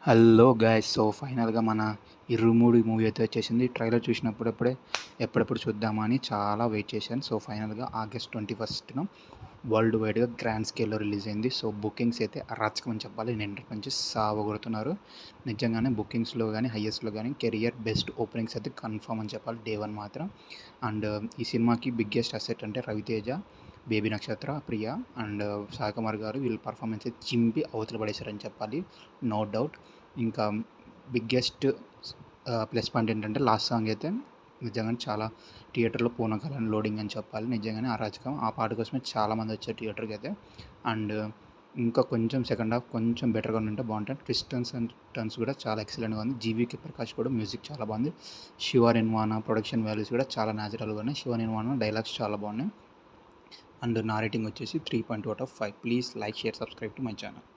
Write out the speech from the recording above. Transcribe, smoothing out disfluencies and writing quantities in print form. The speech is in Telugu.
Hello guys. సో ఫైనల్‌గా మన 'ఇరుముడి' మూవీ అయితే వచ్చేసింది. ట్రైలర్ చూసినప్పుడప్పుడే ఎప్పుడెప్పుడు చూద్దామా అని చాలా వెయిట్ చేశాను. సో ఫైనల్‌గా ఆగస్ట్ 21న వరల్డ్ వైడ్‌గా గ్రాండ్ స్కేల్‌లో రిలీజ్ అయింది. సో బుకింగ్స్ అయితే అరాచకం అని చెప్పాలి. నిన్నటి నుంచి సావగొడుతున్నారు. నిజంగానే బుకింగ్స్‌లో గానీ, హైయెస్ట్‌లో గానీ కెరియర్ బెస్ట్ ఓపెనింగ్స్ అయితే కన్ఫర్మ్ అని చెప్పాలి డే 1 మాత్రం. అండ్ ఈ సినిమాకి బిగ్గెస్ట్ అసెట్ అంటే రవితేజ, బేబీ నక్షత్ర, ప్రియ అండ్ సాయి కుమార్ గారు వీళ్ళ పర్ఫార్మెన్స్ అయితే చింపి అవతల పడేశారని చెప్పాలి. No doubt. ఇంకా బిగ్గెస్ట్ ప్లస్ పాయింట్ ఏంటంటే లాస్ట్ సాంగ్ అయితే నిజంగానే చాలా థియేటర్లో పూనకాలను లోడింగ్ అని చెప్పాలి. నిజంగానే అరాచకం. ఆ పాట కోసమే చాలామంది వచ్చారు థియేటర్కి అయితే. అండ్ ఇంకా కొంచెం సెకండ్ హాఫ్ కొంచెం బెటర్గా ఉంటే బాగుంటుంది. ట్విస్ట్ అండ్ టర్న్స్ కూడా చాలా ఎక్సలెంట్గా ఉంది. జీవీకే ప్రకాష్ కూడా మ్యూజిక్ చాలా బాగుంది. శివ నిర్మాణ ప్రొడక్షన్ వాల్యూస్ కూడా చాలా న్యాచురల్గా ఉన్నాయి. శివ నిర్మాణ డైలాగ్స్ చాలా బాగున్నాయి. అండ్ నా రేటింగ్ వచ్చేసి 3.2/5. Please like, share, subscribe to my channel.